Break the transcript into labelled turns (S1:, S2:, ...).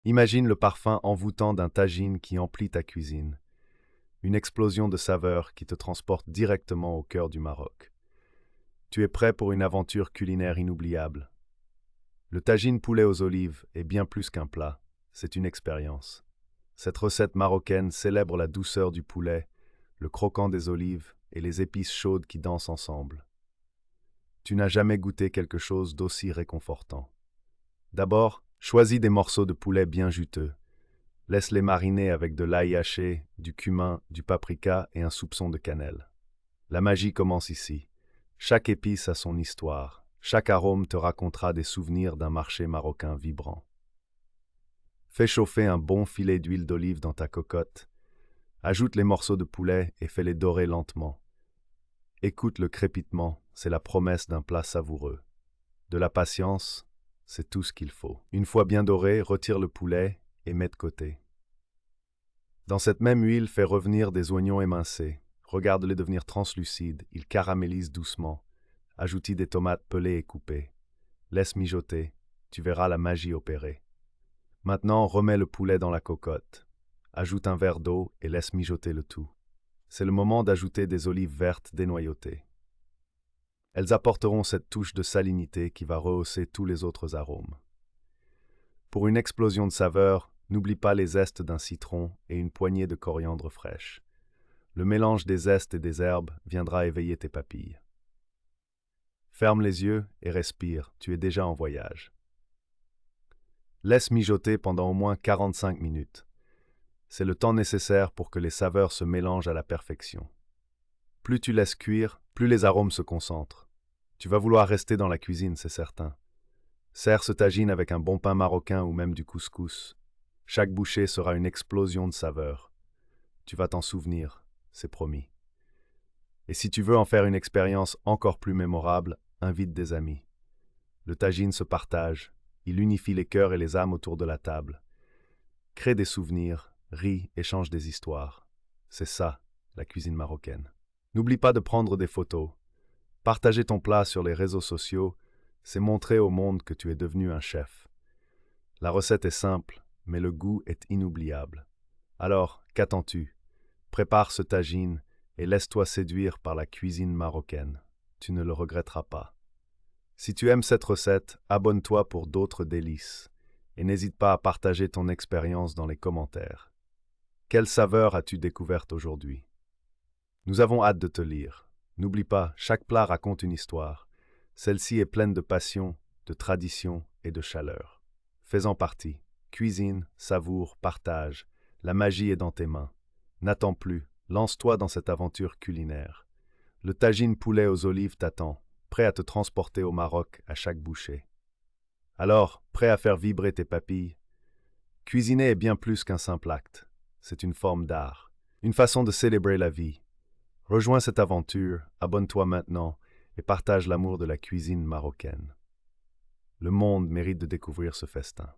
S1: Imagine le parfum envoûtant d'un tagine qui emplit ta cuisine, une explosion de saveurs qui te transporte directement au cœur du Maroc. Tu es prêt pour une aventure culinaire inoubliable. Le tagine poulet aux olives est bien plus qu'un plat, c'est une expérience. Cette recette marocaine célèbre la douceur du poulet, le croquant des olives et les épices chaudes qui dansent ensemble. Tu n'as jamais goûté quelque chose d'aussi réconfortant. D'abord, choisis des morceaux de poulet bien juteux. Laisse-les mariner avec de l'ail haché, du cumin, du paprika et un soupçon de cannelle. La magie commence ici. Chaque épice a son histoire. Chaque arôme te racontera des souvenirs d'un marché marocain vibrant. Fais chauffer un bon filet d'huile d'olive dans ta cocotte. Ajoute les morceaux de poulet et fais-les dorer lentement. Écoute le crépitement, c'est la promesse d'un plat savoureux. De la patience, c'est tout ce qu'il faut. Une fois bien doré, retire le poulet et mets de côté. Dans cette même huile, fais revenir des oignons émincés. Regarde-les devenir translucides, ils caramélisent doucement. Ajoute-y des tomates pelées et coupées. Laisse mijoter, tu verras la magie opérer. Maintenant, remets le poulet dans la cocotte. Ajoute un verre d'eau et laisse mijoter le tout. C'est le moment d'ajouter des olives vertes dénoyautées. Elles apporteront cette touche de salinité qui va rehausser tous les autres arômes. Pour une explosion de saveurs, n'oublie pas les zestes d'un citron et une poignée de coriandre fraîche. Le mélange des zestes et des herbes viendra éveiller tes papilles. Ferme les yeux et respire, tu es déjà en voyage. Laisse mijoter pendant au moins 45 minutes. C'est le temps nécessaire pour que les saveurs se mélangent à la perfection. Plus tu laisses cuire, plus les arômes se concentrent. Tu vas vouloir rester dans la cuisine, c'est certain. Sers ce tagine avec un bon pain marocain ou même du couscous. Chaque bouchée sera une explosion de saveurs. Tu vas t'en souvenir, c'est promis. Et si tu veux en faire une expérience encore plus mémorable, invite des amis. Le tagine se partage, il unifie les cœurs et les âmes autour de la table. Crée des souvenirs, rit, échange des histoires. C'est ça, la cuisine marocaine. N'oublie pas de prendre des photos. Partager ton plat sur les réseaux sociaux, c'est montrer au monde que tu es devenu un chef. La recette est simple, mais le goût est inoubliable. Alors, qu'attends-tu? Prépare ce tagine et laisse-toi séduire par la cuisine marocaine. Tu ne le regretteras pas. Si tu aimes cette recette, abonne-toi pour d'autres délices et n'hésite pas à partager ton expérience dans les commentaires. Quelle saveur as-tu découverte aujourd'hui? Nous avons hâte de te lire. N'oublie pas, chaque plat raconte une histoire. Celle-ci est pleine de passion, de tradition et de chaleur. Fais-en partie. Cuisine, savoure, partage. La magie est dans tes mains. N'attends plus, lance-toi dans cette aventure culinaire. Le tagine poulet aux olives t'attend, prêt à te transporter au Maroc à chaque bouchée. Alors, prêt à faire vibrer tes papilles? Cuisiner est bien plus qu'un simple acte. C'est une forme d'art, une façon de célébrer la vie. Rejoins cette aventure, abonne-toi maintenant et partage l'amour de la cuisine marocaine. Le monde mérite de découvrir ce festin.